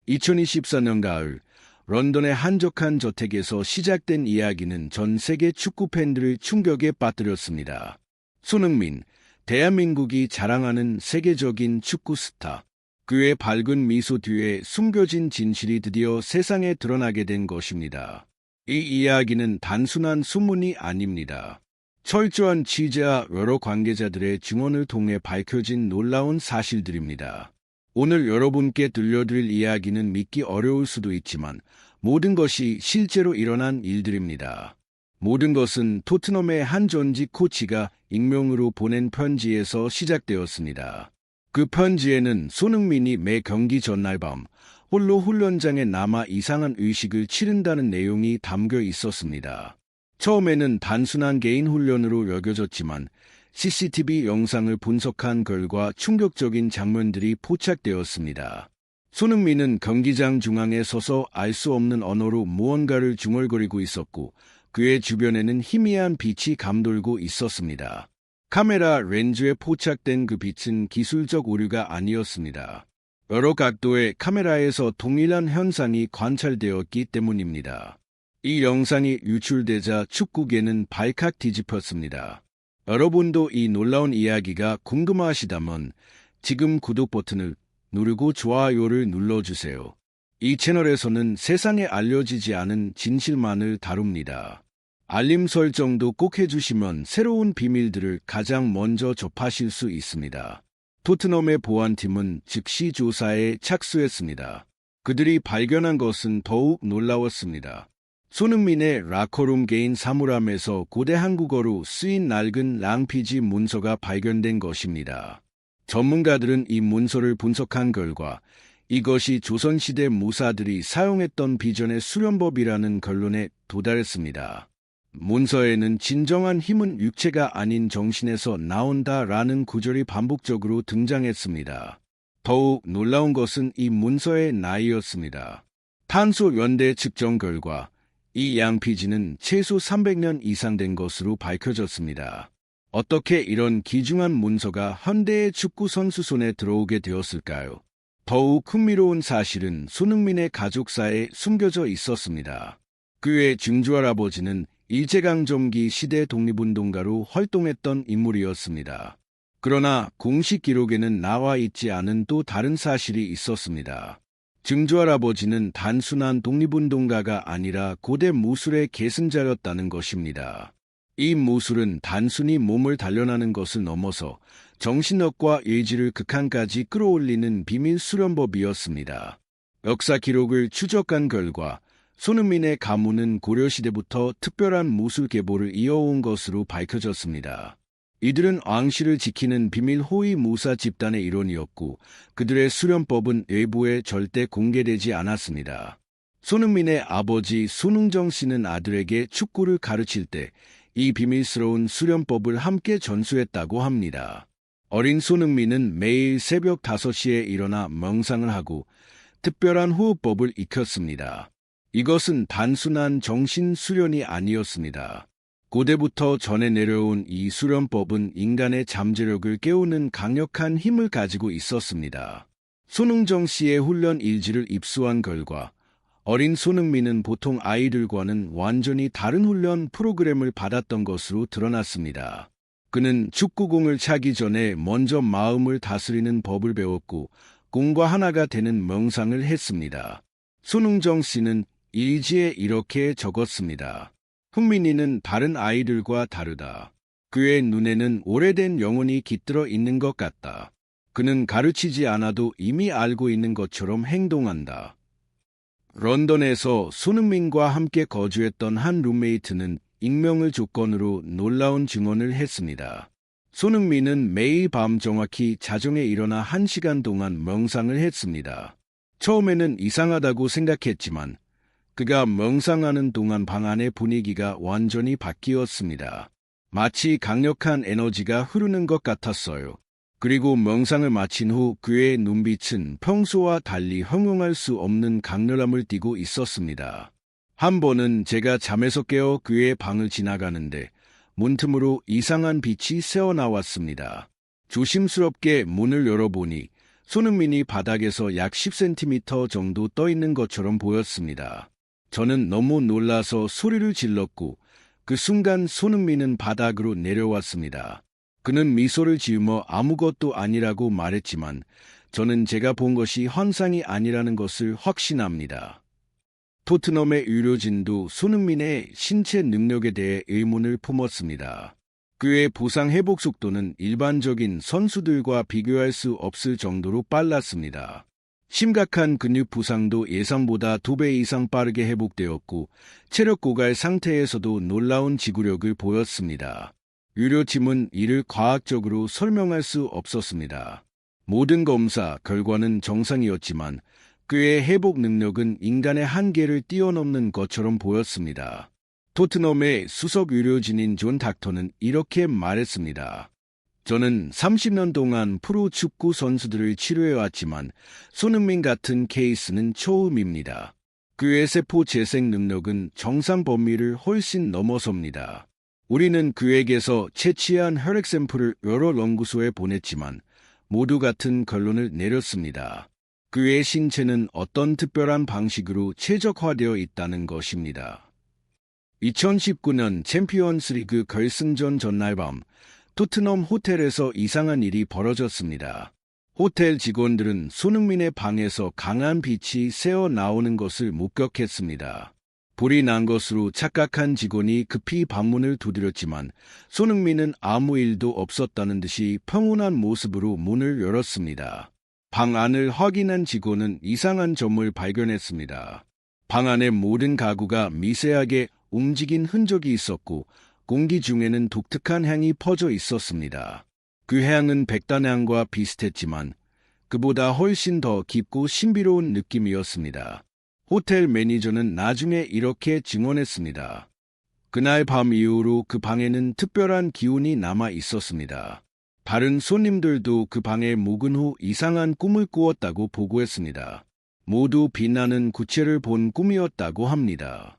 2024년 가을 런던의 한적한 저택에서 시작된 이야기는 전 세계 축구 팬들을 충격에 빠뜨렸습니다. 손흥민, 대한민국이 자랑하는 세계적인 축구 스타. 그의 밝은 미소 뒤에 숨겨진 진실이 드디어 세상에 드러나게 된 것입니다. 이 이야기는 단순한 소문이 아닙니다. 철저한 취재와 여러 관계자들의 증언을 통해 밝혀진 놀라운 사실들입니다. 오늘 여러분께 들려드릴 이야기는 믿기 어려울 수도 있지만 모든 것이 실제로 일어난 일들입니다. 모든 것은 토트넘의 한 전직 코치가 익명으로 보낸 편지에서 시작되었습니다. 그 편지에는 손흥민이 매 경기 전날 밤 홀로 훈련장에 남아 이상한 의식을 치른다는 내용이 담겨 있었습니다. 처음에는 단순한 개인 훈련으로 여겨졌지만 CCTV 영상을 분석한 결과 충격적인 장면들이 포착되었습니다. 손흥민은 경기장 중앙에 서서 알 수 없는 언어로 무언가를 중얼거리고 있었고 그의 주변에는 희미한 빛이 감돌고 있었습니다. 카메라 렌즈에 포착된 그 빛은 기술적 오류가 아니었습니다. 여러 각도의 카메라에서 동일한 현상이 관찰되었기 때문입니다. 이 영상이 유출되자 축구계는 발칵 뒤집혔습니다. 여러분도 이 놀라운 이야기가 궁금하시다면 지금 구독 버튼을 누르고 좋아요를 눌러주세요. 이 채널에서는 세상에 알려지지 않은 진실만을 다룹니다. 알림 설정도 꼭 해주시면 새로운 비밀들을 가장 먼저 접하실 수 있습니다. 토트넘의 보안팀은 즉시 조사에 착수했습니다. 그들이 발견한 것은 더욱 놀라웠습니다. 손흥민의 라커룸 개인 사물함에서 고대 한국어로 쓰인 낡은 랑피지 문서가 발견된 것입니다. 전문가들은 이 문서를 분석한 결과 이것이 조선시대 무사들이 사용했던 비전의 수련법이라는 결론에 도달했습니다. 문서에는 진정한 힘은 육체가 아닌 정신에서 나온다라는 구절이 반복적으로 등장했습니다. 더욱 놀라운 것은 이 문서의 나이였습니다. 탄소 연대 측정 결과 이 양피지는 최소 300년 이상 된 것으로 밝혀졌습니다. 어떻게 이런 귀중한 문서가 현대의 축구 선수 손에 들어오게 되었을까요? 더욱 흥미로운 사실은 손흥민의 가족사에 숨겨져 있었습니다. 그의 증조할아버지는 일제강점기 시대 독립운동가로 활동했던 인물이었습니다. 그러나 공식 기록에는 나와 있지 않은 또 다른 사실이 있었습니다. 증조할아버지는 단순한 독립운동가가 아니라 고대 무술의 계승자였다는 것입니다. 이 무술은 단순히 몸을 단련하는 것을 넘어서 정신력과 의지를 극한까지 끌어올리는 비밀 수련법이었습니다. 역사 기록을 추적한 결과 손흥민의 가문은 고려시대부터 특별한 무술 계보를 이어온 것으로 밝혀졌습니다. 이들은 왕실을 지키는 비밀 호위 무사 집단의 일원이었고 그들의 수련법은 외부에 절대 공개되지 않았습니다. 손흥민의 아버지 손흥정 씨는 아들에게 축구를 가르칠 때 이 비밀스러운 수련법을 함께 전수했다고 합니다. 어린 손흥민은 매일 새벽 5시에 일어나 명상을 하고 특별한 호흡법을 익혔습니다. 이것은 단순한 정신 수련이 아니었습니다. 고대부터 전해 내려온 이 수련법은 인간의 잠재력을 깨우는 강력한 힘을 가지고 있었습니다. 손흥정 씨의 훈련 일지를 입수한 결과 어린 손흥민은 보통 아이들과는 완전히 다른 훈련 프로그램을 받았던 것으로 드러났습니다. 그는 축구공을 차기 전에 먼저 마음을 다스리는 법을 배웠고 공과 하나가 되는 명상을 했습니다. 손흥정 씨는 일지에 이렇게 적었습니다. 흥민이는 다른 아이들과 다르다. 그의 눈에는 오래된 영혼이 깃들어 있는 것 같다. 그는 가르치지 않아도 이미 알고 있는 것처럼 행동한다. 런던에서 손흥민과 함께 거주했던 한 룸메이트는 익명을 조건으로 놀라운 증언을 했습니다. 손흥민은 매일 밤 정확히 자정에 일어나 1시간 동안 명상을 했습니다. 처음에는 이상하다고 생각했지만 그가 명상하는 동안 방 안의 분위기가 완전히 바뀌었습니다. 마치 강력한 에너지가 흐르는 것 같았어요. 그리고 명상을 마친 후 그의 눈빛은 평소와 달리 형용할 수 없는 강렬함을 띠고 있었습니다. 한 번은 제가 잠에서 깨어 그의 방을 지나가는데 문틈으로 이상한 빛이 새어나왔습니다. 조심스럽게 문을 열어보니 손흥민이 바닥에서 약 10cm 정도 떠 있는 것처럼 보였습니다. 저는 너무 놀라서 소리를 질렀고 그 순간 손흥민은 바닥으로 내려왔습니다. 그는 미소를 지으며 아무것도 아니라고 말했지만 저는 제가 본 것이 환상이 아니라는 것을 확신합니다. 토트넘의 의료진도 손흥민의 신체 능력에 대해 의문을 품었습니다. 그의 부상 회복 속도는 일반적인 선수들과 비교할 수 없을 정도로 빨랐습니다. 심각한 근육 부상도 예상보다 2배 이상 빠르게 회복되었고 체력 고갈 상태에서도 놀라운 지구력을 보였습니다. 의료팀은 이를 과학적으로 설명할 수 없었습니다. 모든 검사 결과는 정상이었지만 그의 회복 능력은 인간의 한계를 뛰어넘는 것처럼 보였습니다. 토트넘의 수석 의료진인 존 닥터는 이렇게 말했습니다. 저는 30년 동안 프로 축구 선수들을 치료해왔지만 손흥민 같은 케이스는 처음입니다. 그의 세포 재생 능력은 정상 범위를 훨씬 넘어섭니다. 우리는 그에게서 채취한 혈액 샘플을 여러 연구소에 보냈지만 모두 같은 결론을 내렸습니다. 그의 신체는 어떤 특별한 방식으로 최적화되어 있다는 것입니다. 2019년 챔피언스리그 결승전 전날 밤 토트넘 호텔에서 이상한 일이 벌어졌습니다. 호텔 직원들은 손흥민의 방에서 강한 빛이 새어 나오는 것을 목격했습니다. 불이 난 것으로 착각한 직원이 급히 방문을 두드렸지만 손흥민은 아무 일도 없었다는 듯이 평온한 모습으로 문을 열었습니다. 방 안을 확인한 직원은 이상한 점을 발견했습니다. 방 안의 모든 가구가 미세하게 움직인 흔적이 있었고 공기 중에는 독특한 향이 퍼져 있었습니다. 그 향은 백단향과 비슷했지만 그보다 훨씬 더 깊고 신비로운 느낌이었습니다. 호텔 매니저는 나중에 이렇게 증언했습니다. 그날 밤 이후로 그 방에는 특별한 기운이 남아 있었습니다. 다른 손님들도 그 방에 묵은 후 이상한 꿈을 꾸었다고 보고했습니다. 모두 빛나는 구체를 본 꿈이었다고 합니다.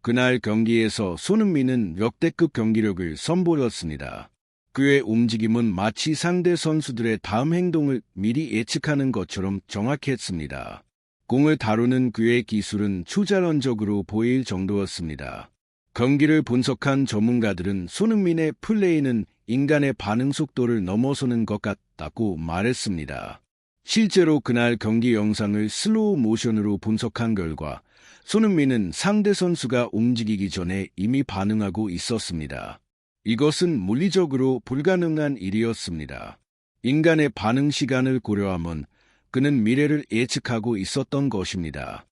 그날 경기에서 손흥민은 역대급 경기력을 선보였습니다. 그의 움직임은 마치 상대 선수들의 다음 행동을 미리 예측하는 것처럼 정확했습니다. 공을 다루는 그의 기술은 초자연적으로 보일 정도였습니다. 경기를 분석한 전문가들은 손흥민의 플레이는 인간의 반응 속도를 넘어서는 것 같다고 말했습니다. 실제로 그날 경기 영상을 슬로우 모션으로 분석한 결과 손흥민은 상대 선수가 움직이기 전에 이미 반응하고 있었습니다. 이것은 물리적으로 불가능한 일이었습니다. 인간의 반응 시간을 고려하면 그는 미래를 예측하고 있었던 것입니다.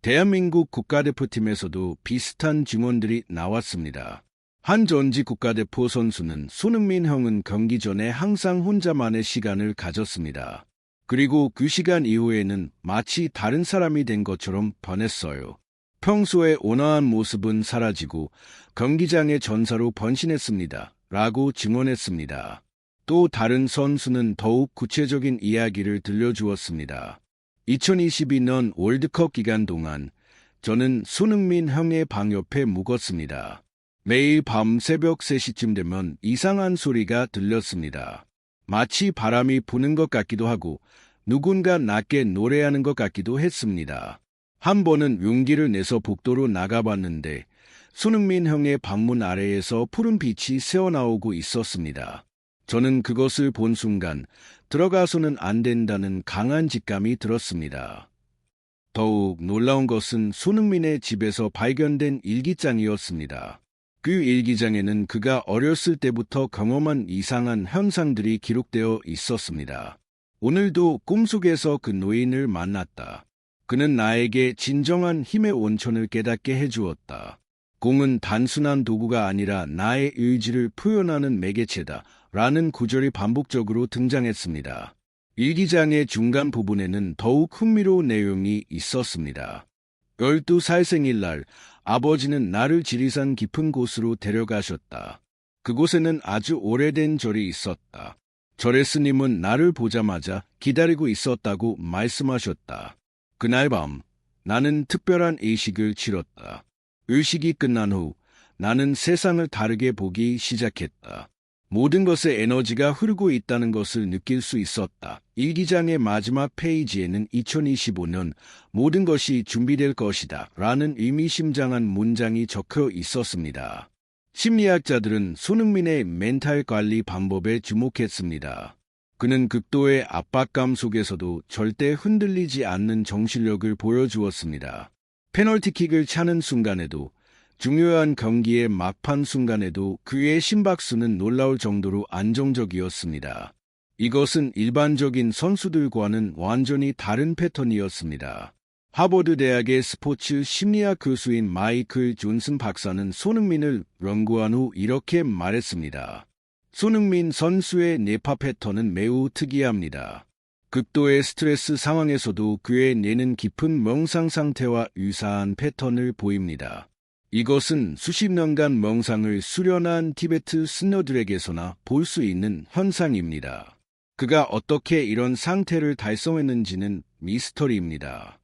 대한민국 국가대표팀에서도 비슷한 증언들이 나왔습니다. 한 전직 국가대표 선수는 손흥민 형은 경기 전에 항상 혼자만의 시간을 가졌습니다. 그리고 그 시간 이후에는 마치 다른 사람이 된 것처럼 변했어요. 평소의 온화한 모습은 사라지고 경기장의 전사로 변신했습니다. 라고 증언했습니다. 또 다른 선수는 더욱 구체적인 이야기를 들려주었습니다. 2022년 월드컵 기간 동안 저는 손흥민 형의 방 옆에 묵었습니다. 매일 밤 새벽 3시쯤 되면 이상한 소리가 들렸습니다. 마치 바람이 부는 것 같기도 하고 누군가 낮게 노래하는 것 같기도 했습니다. 한 번은 용기를 내서 복도로 나가봤는데 손흥민 형의 방문 아래에서 푸른 빛이 새어나오고 있었습니다. 저는 그것을 본 순간 들어가서는 안 된다는 강한 직감이 들었습니다. 더욱 놀라운 것은 손흥민의 집에서 발견된 일기장이었습니다. 그 일기장에는 그가 어렸을 때부터 경험한 이상한 현상들이 기록되어 있었습니다. 오늘도 꿈속에서 그 노인을 만났다. 그는 나에게 진정한 힘의 온천을 깨닫게 해주었다. 공은 단순한 도구가 아니라 나의 의지를 표현하는 매개체다. 라는 구절이 반복적으로 등장했습니다. 일기장의 중간 부분에는 더욱 흥미로운 내용이 있었습니다. 12살 생일날 아버지는 나를 지리산 깊은 곳으로 데려가셨다. 그곳에는 아주 오래된 절이 있었다. 절의 스님은 나를 보자마자 기다리고 있었다고 말씀하셨다. 그날 밤 나는 특별한 의식을 치렀다. 의식이 끝난 후 나는 세상을 다르게 보기 시작했다. 모든 것에 에너지가 흐르고 있다는 것을 느낄 수 있었다. 일기장의 마지막 페이지에는 2025년 모든 것이 준비될 것이다 라는 의미심장한 문장이 적혀 있었습니다. 심리학자들은 손흥민의 멘탈 관리 방법에 주목했습니다. 그는 극도의 압박감 속에서도 절대 흔들리지 않는 정신력을 보여주었습니다. 페널티킥을 차는 순간에도, 중요한 경기의 막판 순간에도 그의 심박수는 놀라울 정도로 안정적이었습니다. 이것은 일반적인 선수들과는 완전히 다른 패턴이었습니다. 하버드 대학의 스포츠 심리학 교수인 마이클 존슨 박사는 손흥민을 연구한 후 이렇게 말했습니다. 손흥민 선수의 뇌파 패턴은 매우 특이합니다. 극도의 스트레스 상황에서도 그의 뇌는 깊은 명상 상태와 유사한 패턴을 보입니다. 이것은 수십 년간 명상을 수련한 티베트 스너들에게서나 볼 수 있는 현상입니다. 그가 어떻게 이런 상태를 달성했는지는 미스터리입니다.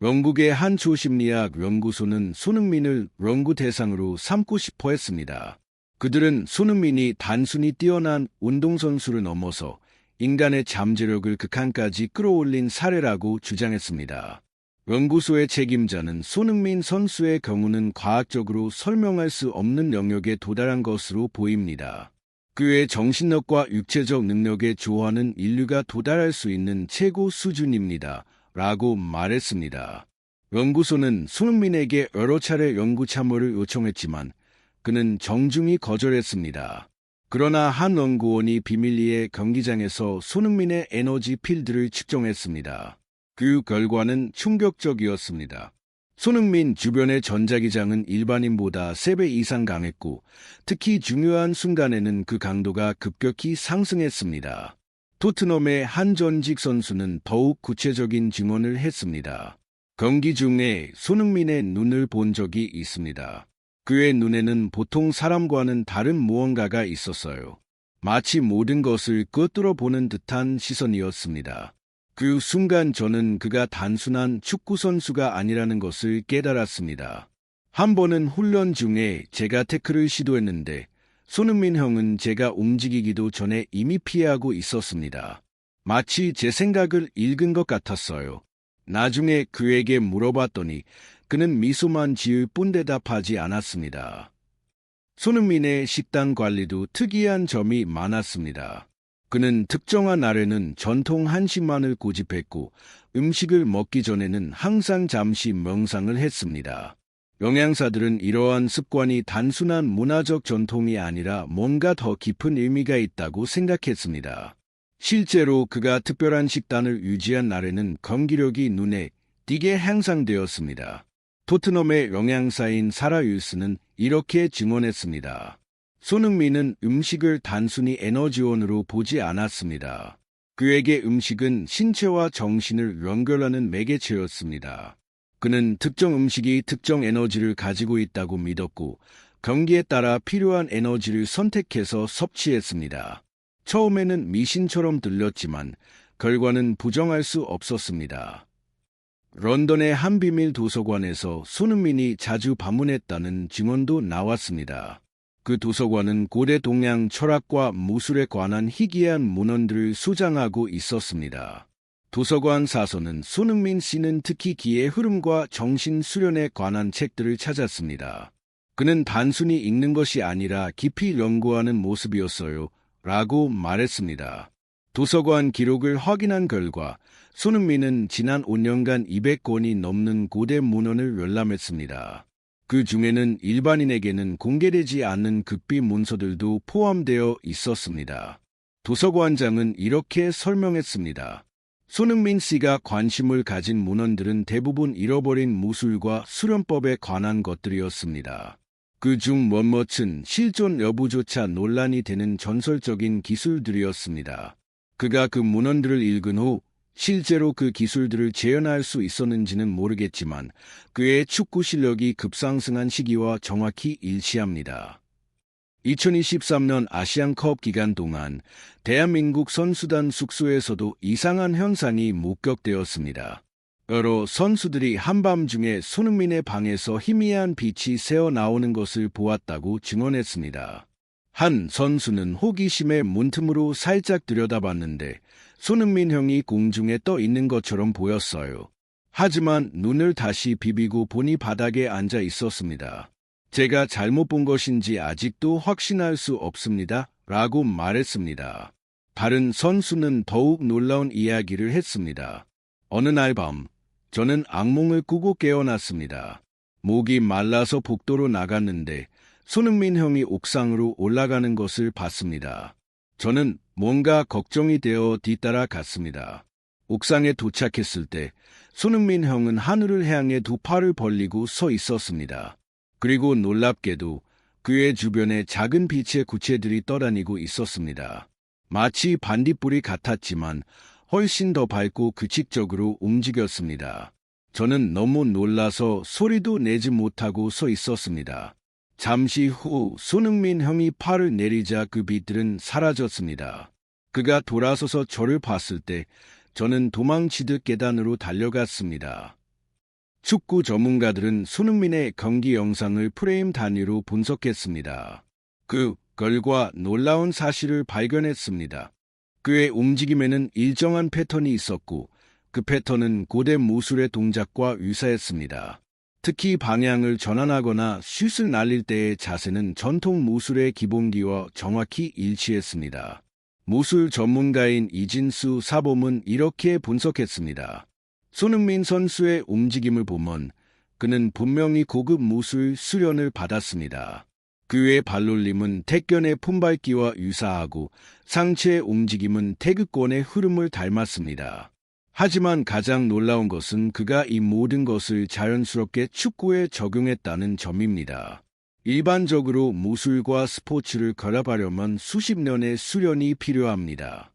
영국의 한 조심리학 연구소는 손흥민을 연구 대상으로 삼고 싶어 했습니다. 그들은 손흥민이 단순히 뛰어난 운동선수를 넘어서 인간의 잠재력을 극한까지 끌어올린 사례라고 주장했습니다. 연구소의 책임자는 손흥민 선수의 경우는 과학적으로 설명할 수 없는 영역에 도달한 것으로 보입니다. 그의 정신력과 육체적 능력의 조화는 인류가 도달할 수 있는 최고 수준입니다. 라고 말했습니다. 연구소는 손흥민에게 여러 차례 연구 참여를 요청했지만 그는 정중히 거절했습니다. 그러나 한 연구원이 비밀리에 경기장에서 손흥민의 에너지 필드를 측정했습니다. 그 결과는 충격적이었습니다. 손흥민 주변의 전자기장은 일반인보다 3배 이상 강했고 특히 중요한 순간에는 그 강도가 급격히 상승했습니다. 토트넘의 한 전직 선수는 더욱 구체적인 증언을 했습니다. 경기 중에 손흥민의 눈을 본 적이 있습니다. 그의 눈에는 보통 사람과는 다른 무언가가 있었어요. 마치 모든 것을 꿰뚫어 보는 듯한 시선이었습니다. 그 순간 저는 그가 단순한 축구선수가 아니라는 것을 깨달았습니다. 한 번은 훈련 중에 제가 태클을 시도했는데 손흥민 형은 제가 움직이기도 전에 이미 피하고 있었습니다. 마치 제 생각을 읽은 것 같았어요. 나중에 그에게 물어봤더니 그는 미소만 지을 뿐 대답하지 않았습니다. 손흥민의 식단 관리도 특이한 점이 많았습니다. 그는 특정한 날에는 전통 한식만을 고집했고 음식을 먹기 전에는 항상 잠시 명상을 했습니다. 영양사들은 이러한 습관이 단순한 문화적 전통이 아니라 뭔가 더 깊은 의미가 있다고 생각했습니다. 실제로 그가 특별한 식단을 유지한 날에는 경기력이 눈에 띄게 향상되었습니다. 토트넘의 영양사인 사라 율스는 이렇게 증언했습니다. 손흥민은 음식을 단순히 에너지원으로 보지 않았습니다. 그에게 음식은 신체와 정신을 연결하는 매개체였습니다. 그는 특정 음식이 특정 에너지를 가지고 있다고 믿었고 경기에 따라 필요한 에너지를 선택해서 섭취했습니다. 처음에는 미신처럼 들렸지만 결과는 부정할 수 없었습니다. 런던의 한 비밀 도서관에서 손흥민이 자주 방문했다는 증언도 나왔습니다. 그 도서관은 고대 동양 철학과 무술에 관한 희귀한 문헌들을 소장하고 있었습니다. 도서관 사서는 손흥민 씨는 특히 기의 흐름과 정신 수련에 관한 책들을 찾았습니다. 그는 단순히 읽는 것이 아니라 깊이 연구하는 모습이었어요. 라고 말했습니다. 도서관 기록을 확인한 결과 손흥민은 지난 5년간 200권이 넘는 고대 문헌을 열람했습니다. 그 중에는 일반인에게는 공개되지 않는 극비 문서들도 포함되어 있었습니다. 도서관장은 이렇게 설명했습니다. 손흥민 씨가 관심을 가진 문헌들은 대부분 잃어버린 무술과 수련법에 관한 것들이었습니다. 그중 몇몇은 실존 여부조차 논란이 되는 전설적인 기술들이었습니다. 그가 그 문헌들을 읽은 후 실제로 그 기술들을 재현할 수 있었는지는 모르겠지만 그의 축구 실력이 급상승한 시기와 정확히 일치합니다. 2023년 아시안컵 기간 동안 대한민국 선수단 숙소에서도 이상한 현상이 목격되었습니다. 여러 선수들이 한밤중에 손흥민의 방에서 희미한 빛이 새어나오는 것을 보았다고 증언했습니다. 한 선수는 호기심에 문틈으로 살짝 들여다봤는데 손흥민 형이 공중에 떠 있는 것처럼 보였어요. 하지만 눈을 다시 비비고 보니 바닥에 앉아 있었습니다. 제가 잘못 본 것인지 아직도 확신할 수 없습니다. 라고 말했습니다. 다른 선수는 더욱 놀라운 이야기를 했습니다. 어느 날 밤, 저는 악몽을 꾸고 깨어났습니다. 목이 말라서 복도로 나갔는데 손흥민 형이 옥상으로 올라가는 것을 봤습니다. 저는 뭔가 걱정이 되어 뒤따라 갔습니다. 옥상에 도착했을 때 손흥민 형은 하늘을 향해 두 팔을 벌리고 서 있었습니다. 그리고 놀랍게도 그의 주변에 작은 빛의 구체들이 떠다니고 있었습니다. 마치 반딧불이 같았지만 훨씬 더 밝고 규칙적으로 움직였습니다. 저는 너무 놀라서 소리도 내지 못하고 서 있었습니다. 잠시 후 손흥민 형이 팔을 내리자 그 빛들은 사라졌습니다. 그가 돌아서서 저를 봤을 때 저는 도망치듯 계단으로 달려갔습니다. 축구 전문가들은 손흥민의 경기 영상을 프레임 단위로 분석했습니다. 그 결과 놀라운 사실을 발견했습니다. 그의 움직임에는 일정한 패턴이 있었고 그 패턴은 고대 무술의 동작과 유사했습니다. 특히 방향을 전환하거나 슛을 날릴 때의 자세는 전통 무술의 기본기와 정확히 일치했습니다. 무술 전문가인 이진수 사범은 이렇게 분석했습니다. 손흥민 선수의 움직임을 보면 그는 분명히 고급 무술 수련을 받았습니다. 그의 발놀림은 태권의 품밟기와 유사하고 상체의 움직임은 태극권의 흐름을 닮았습니다. 하지만 가장 놀라운 것은 그가 이 모든 것을 자연스럽게 축구에 적용했다는 점입니다. 일반적으로 무술과 스포츠를 결합하려면 수십 년의 수련이 필요합니다.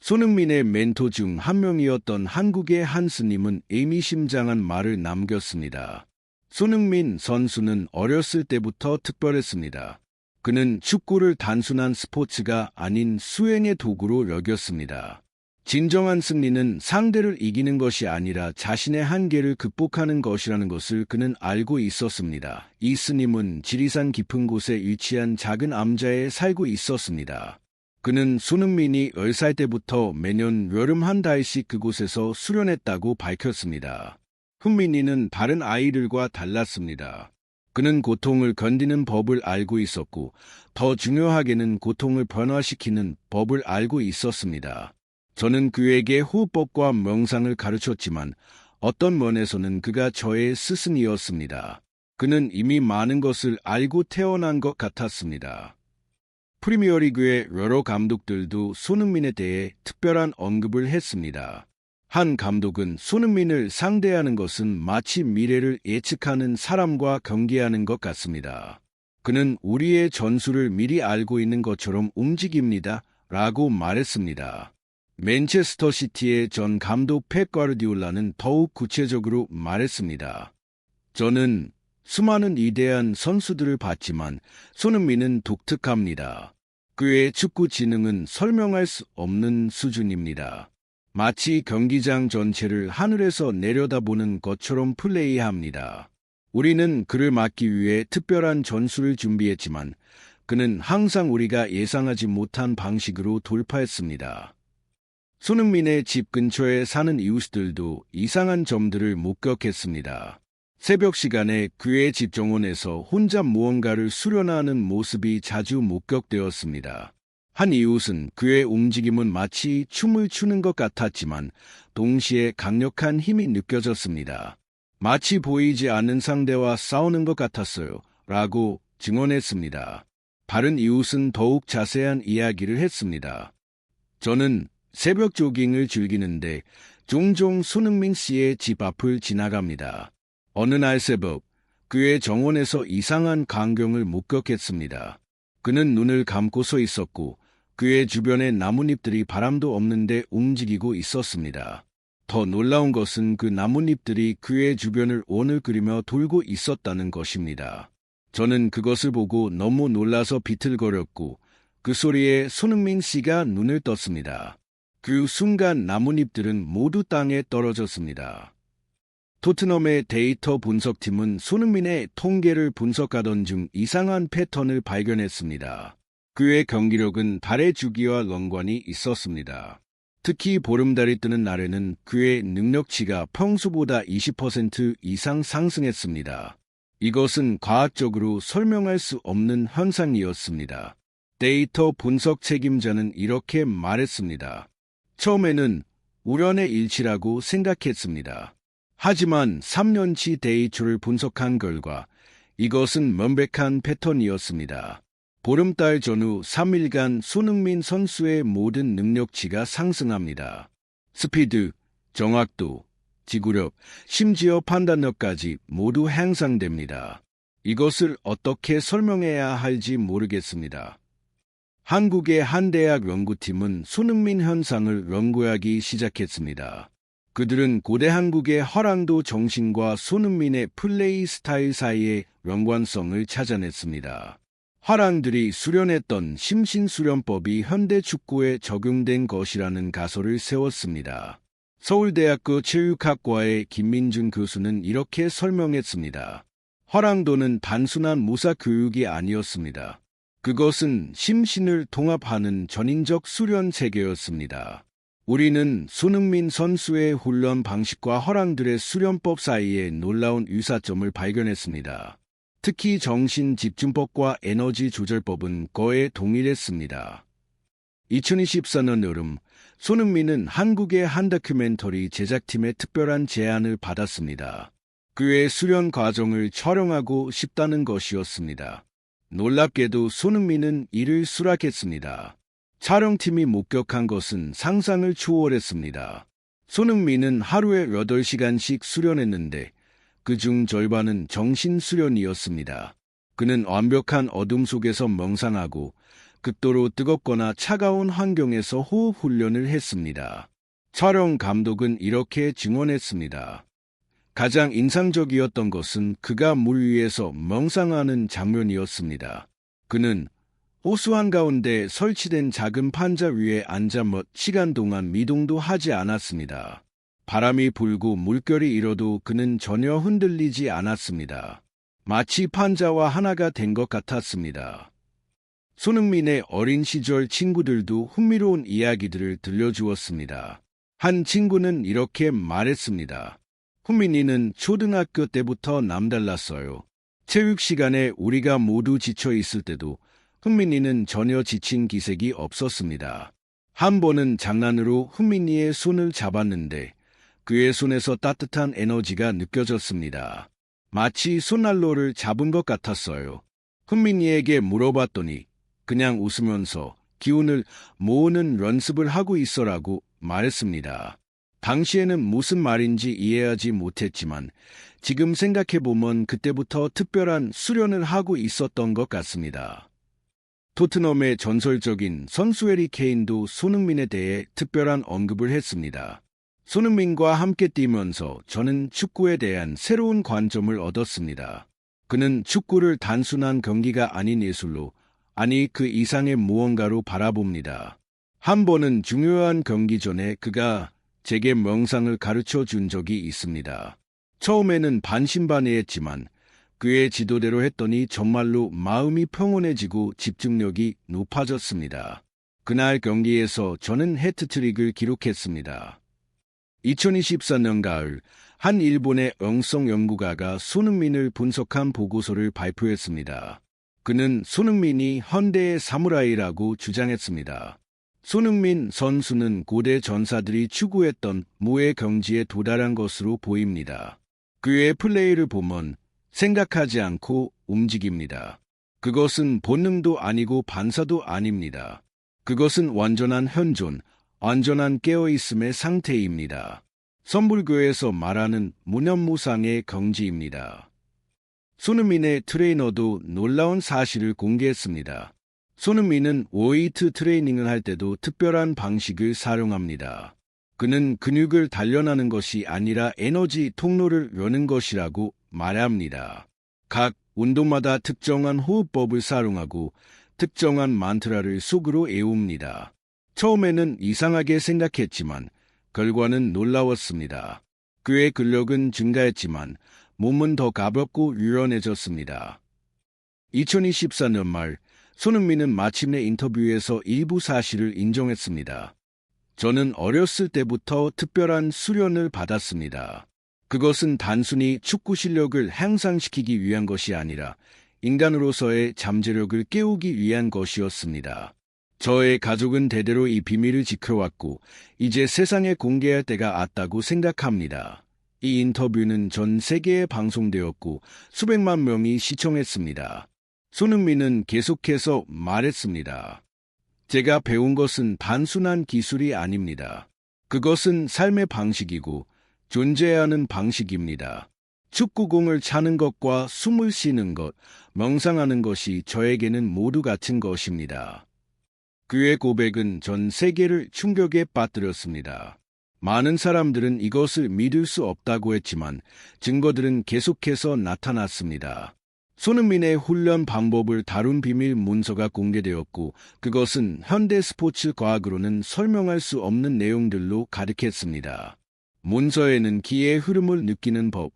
손흥민의 멘토 중 한 명이었던 한국의 한 스님은 의미심장한 말을 남겼습니다. 손흥민 선수는 어렸을 때부터 특별했습니다. 그는 축구를 단순한 스포츠가 아닌 수행의 도구로 여겼습니다. 진정한 승리는 상대를 이기는 것이 아니라 자신의 한계를 극복하는 것이라는 것을 그는 알고 있었습니다. 이 스님은 지리산 깊은 곳에 위치한 작은 암자에 살고 있었습니다. 그는 손흥민이 10살 때부터 매년 여름 한 달씩 그곳에서 수련했다고 밝혔습니다. 흥민이는 다른 아이들과 달랐습니다. 그는 고통을 견디는 법을 알고 있었고 더 중요하게는 고통을 변화시키는 법을 알고 있었습니다. 저는 그에게 호흡법과 명상을 가르쳤지만 어떤 면에서는 그가 저의 스승이었습니다. 그는 이미 많은 것을 알고 태어난 것 같았습니다. 프리미어리그의 여러 감독들도 손흥민에 대해 특별한 언급을 했습니다. 한 감독은 손흥민을 상대하는 것은 마치 미래를 예측하는 사람과 경기하는 것 같습니다. 그는 우리의 전술을 미리 알고 있는 것처럼 움직입니다. 라고 말했습니다. 맨체스터 시티의 전 감독 펩 과르디올라는 더욱 구체적으로 말했습니다. 저는 수많은 위대한 선수들을 봤지만 손흥민은 독특합니다. 그의 축구 지능은 설명할 수 없는 수준입니다. 마치 경기장 전체를 하늘에서 내려다보는 것처럼 플레이합니다. 우리는 그를 막기 위해 특별한 전술을 준비했지만 그는 항상 우리가 예상하지 못한 방식으로 돌파했습니다. 손흥민의 집 근처에 사는 이웃들도 이상한 점들을 목격했습니다. 새벽 시간에 그의 집 정원에서 혼자 무언가를 수련하는 모습이 자주 목격되었습니다. 한 이웃은 그의 움직임은 마치 춤을 추는 것 같았지만 동시에 강력한 힘이 느껴졌습니다. 마치 보이지 않는 상대와 싸우는 것 같았어요. 라고 증언했습니다. 다른 이웃은 더욱 자세한 이야기를 했습니다. 저는 새벽 조깅을 즐기는데 종종 손흥민 씨의 집 앞을 지나갑니다. 어느 날 새벽 그의 정원에서 이상한 광경을 목격했습니다. 그는 눈을 감고 서 있었고 그의 주변의 나뭇잎들이 바람도 없는데 움직이고 있었습니다. 더 놀라운 것은 그 나뭇잎들이 그의 주변을 원을 그리며 돌고 있었다는 것입니다. 저는 그것을 보고 너무 놀라서 비틀거렸고 그 소리에 손흥민 씨가 눈을 떴습니다. 그 순간 나뭇잎들은 모두 땅에 떨어졌습니다. 토트넘의 데이터 분석팀은 손흥민의 통계를 분석하던 중 이상한 패턴을 발견했습니다. 그의 경기력은 달의 주기와 연관이 있었습니다. 특히 보름달이 뜨는 날에는 그의 능력치가 평소보다 20% 이상 상승했습니다. 이것은 과학적으로 설명할 수 없는 현상이었습니다. 데이터 분석 책임자는 이렇게 말했습니다. 처음에는 우연의 일치라고 생각했습니다. 하지만 3년치 데이터를 분석한 결과 이것은 명백한 패턴이었습니다. 보름달 전후 3일간 손흥민 선수의 모든 능력치가 상승합니다. 스피드, 정확도, 지구력, 심지어 판단력까지 모두 향상됩니다. 이것을 어떻게 설명해야 할지 모르겠습니다. 한국의 한 대학 연구팀은 손흥민 현상을 연구하기 시작했습니다. 그들은 고대 한국의 허랑도 정신과 손흥민의 플레이 스타일 사이의 연관성을 찾아냈습니다. 화랑들이 수련했던 심신수련법이 현대 축구에 적용된 것이라는 가설을 세웠습니다. 서울대학교 체육학과의 김민준 교수는 이렇게 설명했습니다. 화랑도는 단순한 무사교육이 아니었습니다. 그것은 심신을 통합하는 전인적 수련 체계였습니다. 우리는 손흥민 선수의 훈련 방식과 허랑들의 수련법 사이에 놀라운 유사점을 발견했습니다. 특히 정신 집중법과 에너지 조절법은 거의 동일했습니다. 2024년 여름, 손흥민은 한국의 한 다큐멘터리 제작팀의 특별한 제안을 받았습니다. 그의 수련 과정을 촬영하고 싶다는 것이었습니다. 놀랍게도 손흥민은 이를 수락했습니다. 촬영팀이 목격한 것은 상상을 초월했습니다. 손흥민은 하루에 8시간씩 수련했는데 그중 절반은 정신수련이었습니다. 그는 완벽한 어둠 속에서 멍상하고 극도로 뜨겁거나 차가운 환경에서 호흡 훈련을 했습니다. 촬영 감독은 이렇게 증언했습니다. 가장 인상적이었던 것은 그가 물 위에서 멍상하는 장면이었습니다. 그는 호수 한가운데 설치된 작은 판자 위에 앉아 몇 시간 동안 미동도 하지 않았습니다. 바람이 불고 물결이 일어도 그는 전혀 흔들리지 않았습니다. 마치 판자와 하나가 된 것 같았습니다. 손흥민의 어린 시절 친구들도 흥미로운 이야기들을 들려주었습니다. 한 친구는 이렇게 말했습니다. 흥민이는 초등학교 때부터 남달랐어요. 체육 시간에 우리가 모두 지쳐 있을 때도 흥민이는 전혀 지친 기색이 없었습니다. 한 번은 장난으로 흥민이의 손을 잡았는데 그의 손에서 따뜻한 에너지가 느껴졌습니다. 마치 손난로를 잡은 것 같았어요. 흥민이에게 물어봤더니 그냥 웃으면서 기운을 모으는 연습을 하고 있어라고 말했습니다. 당시에는 무슨 말인지 이해하지 못했지만 지금 생각해보면 그때부터 특별한 수련을 하고 있었던 것 같습니다. 토트넘의 전설적인 선수 해리 케인도 손흥민에 대해 특별한 언급을 했습니다. 손흥민과 함께 뛰면서 저는 축구에 대한 새로운 관점을 얻었습니다. 그는 축구를 단순한 경기가 아닌 예술로, 아니 그 이상의 무언가로 바라봅니다. 한 번은 중요한 경기 전에 그가 제게 명상을 가르쳐 준 적이 있습니다. 처음에는 반신반의했지만 그의 지도대로 했더니 정말로 마음이 평온해지고 집중력이 높아졌습니다. 그날 경기에서 저는 해트트릭을 기록했습니다. 2024년 가을, 한 일본의 영성 연구가가 손흥민을 분석한 보고서를 발표했습니다. 그는 손흥민이 현대의 사무라이라고 주장했습니다. 손흥민 선수는 고대 전사들이 추구했던 무의 경지에 도달한 것으로 보입니다. 그의 플레이를 보면 생각하지 않고 움직입니다. 그것은 본능도 아니고 반사도 아닙니다. 그것은 완전한 현존, 완전한 깨어있음의 상태입니다. 선불교에서 말하는 무념무상의 경지입니다. 손흥민의 트레이너도 놀라운 사실을 공개했습니다. 손흥민은 웨이트 트레이닝을 할 때도 특별한 방식을 사용합니다. 그는 근육을 단련하는 것이 아니라 에너지 통로를 여는 것이라고 말합니다. 각 운동마다 특정한 호흡법을 사용하고 특정한 만트라를 속으로 외웁니다. 처음에는 이상하게 생각했지만 결과는 놀라웠습니다. 그의 근력은 증가했지만 몸은 더 가볍고 유연해졌습니다. 2024년 말 손흥민은 마침내 인터뷰에서 일부 사실을 인정했습니다. 저는 어렸을 때부터 특별한 수련을 받았습니다. 그것은 단순히 축구 실력을 향상시키기 위한 것이 아니라 인간으로서의 잠재력을 깨우기 위한 것이었습니다. 저의 가족은 대대로 이 비밀을 지켜왔고 이제 세상에 공개할 때가 왔다고 생각합니다. 이 인터뷰는 전 세계에 방송되었고 수백만 명이 시청했습니다. 손흥민은 계속해서 말했습니다. 제가 배운 것은 단순한 기술이 아닙니다. 그것은 삶의 방식이고 존재하는 방식입니다. 축구공을 차는 것과 숨을 쉬는 것, 명상하는 것이 저에게는 모두 같은 것입니다. 그의 고백은 전 세계를 충격에 빠뜨렸습니다. 많은 사람들은 이것을 믿을 수 없다고 했지만 증거들은 계속해서 나타났습니다. 손흥민의 훈련 방법을 다룬 비밀 문서가 공개되었고 그것은 현대 스포츠 과학으로는 설명할 수 없는 내용들로 가득했습니다. 문서에는 기의 흐름을 느끼는 법,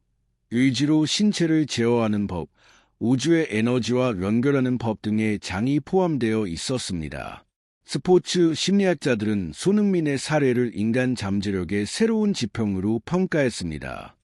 의지로 신체를 제어하는 법, 우주의 에너지와 연결하는 법 등의 장이 포함되어 있었습니다. 스포츠 심리학자들은 손흥민의 사례를 인간 잠재력의 새로운 지평으로 평가했습니다.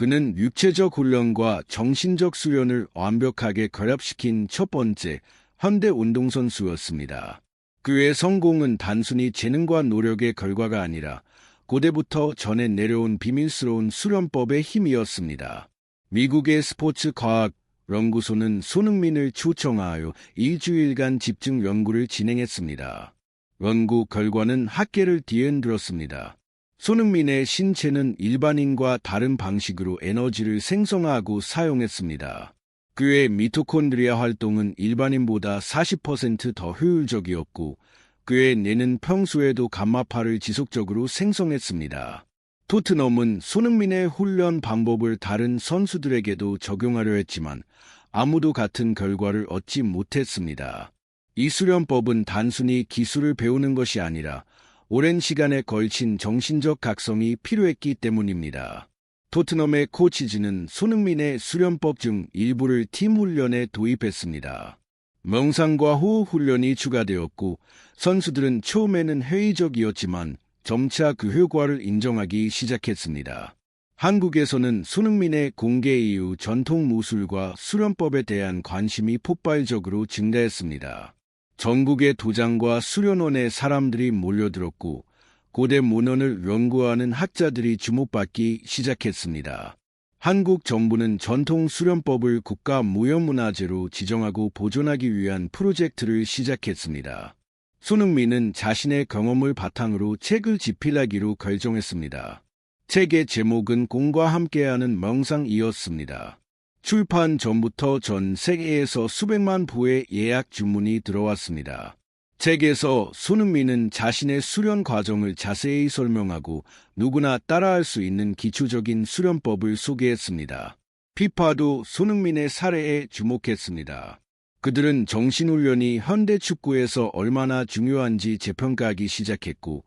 그는 육체적 훈련과 정신적 수련을 완벽하게 결합시킨 첫 번째 현대 운동선수였습니다. 그의 성공은 단순히 재능과 노력의 결과가 아니라 고대부터 전해 내려온 비밀스러운 수련법의 힘이었습니다. 미국의 스포츠 과학 연구소는 손흥민을 초청하여 일주일간 집중 연구를 진행했습니다. 연구 결과는 학계를 뒤흔들었습니다. 손흥민의 신체는 일반인과 다른 방식으로 에너지를 생성하고 사용했습니다. 그의 미토콘드리아 활동은 일반인보다 40% 더 효율적이었고 그의 뇌는 평소에도 감마파를 지속적으로 생성했습니다. 토트넘은 손흥민의 훈련 방법을 다른 선수들에게도 적용하려 했지만 아무도 같은 결과를 얻지 못했습니다. 이 수련법은 단순히 기술을 배우는 것이 아니라 오랜 시간에 걸친 정신적 각성이 필요했기 때문입니다. 토트넘의 코치진은 손흥민의 수련법 중 일부를 팀 훈련에 도입했습니다. 명상과 호흡 훈련이 추가되었고 선수들은 처음에는 회의적이었지만 점차 그 효과를 인정하기 시작했습니다. 한국에서는 손흥민의 공개 이후 전통 무술과 수련법에 대한 관심이 폭발적으로 증가했습니다. 전국의 도장과 수련원에 사람들이 몰려들었고 고대 문헌을 연구하는 학자들이 주목받기 시작했습니다. 한국 정부는 전통 수련법을 국가무형문화재로 지정하고 보존하기 위한 프로젝트를 시작했습니다. 손흥민은 자신의 경험을 바탕으로 책을 집필하기로 결정했습니다. 책의 제목은 공과 함께하는 명상이었습니다. 출판 전부터 전 세계에서 수백만 부의 예약 주문이 들어왔습니다. 책에서 손흥민은 자신의 수련 과정을 자세히 설명하고 누구나 따라할 수 있는 기초적인 수련법을 소개했습니다. 피파도 손흥민의 사례에 주목했습니다. 그들은 정신훈련이 현대 축구에서 얼마나 중요한지 재평가하기 시작했고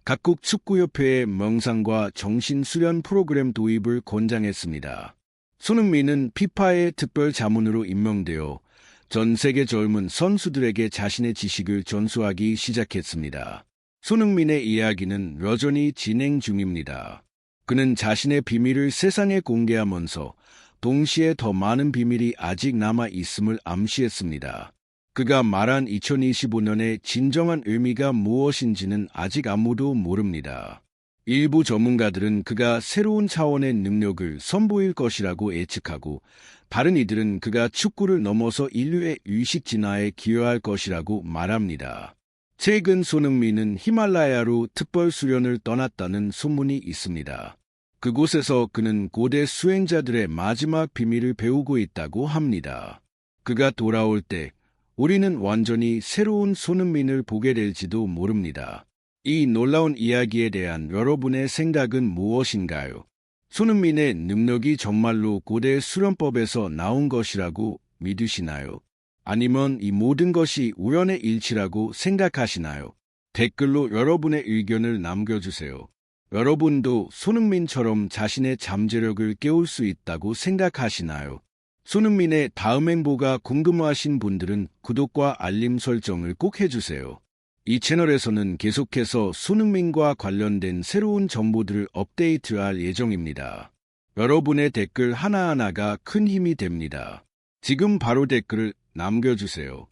각국 축구협회의 명상과 정신수련 프로그램 도입을 권장했습니다. 손흥민은 피파의 특별 자문으로 임명되어 전 세계 젊은 선수들에게 자신의 지식을 전수하기 시작했습니다. 손흥민의 이야기는 여전히 진행 중입니다. 그는 자신의 비밀을 세상에 공개하면서 동시에 더 많은 비밀이 아직 남아 있음을 암시했습니다. 그가 말한 2025년의 진정한 의미가 무엇인지는 아직 아무도 모릅니다. 일부 전문가들은 그가 새로운 차원의 능력을 선보일 것이라고 예측하고 다른 이들은 그가 축구를 넘어서 인류의 의식 진화에 기여할 것이라고 말합니다. 최근 손흥민은 히말라야로 특별 수련을 떠났다는 소문이 있습니다. 그곳에서 그는 고대 수행자들의 마지막 비밀을 배우고 있다고 합니다. 그가 돌아올 때 우리는 완전히 새로운 손흥민을 보게 될지도 모릅니다. 이 놀라운 이야기에 대한 여러분의 생각은 무엇인가요? 손흥민의 능력이 정말로 고대 수련법에서 나온 것이라고 믿으시나요? 아니면 이 모든 것이 우연의 일치라고 생각하시나요? 댓글로 여러분의 의견을 남겨주세요. 여러분도 손흥민처럼 자신의 잠재력을 깨울 수 있다고 생각하시나요? 손흥민의 다음 행보가 궁금하신 분들은 구독과 알림 설정을 꼭 해주세요. 이 채널에서는 계속해서 손흥민과 관련된 새로운 정보들을 업데이트할 예정입니다. 여러분의 댓글 하나하나가 큰 힘이 됩니다. 지금 바로 댓글을 남겨주세요.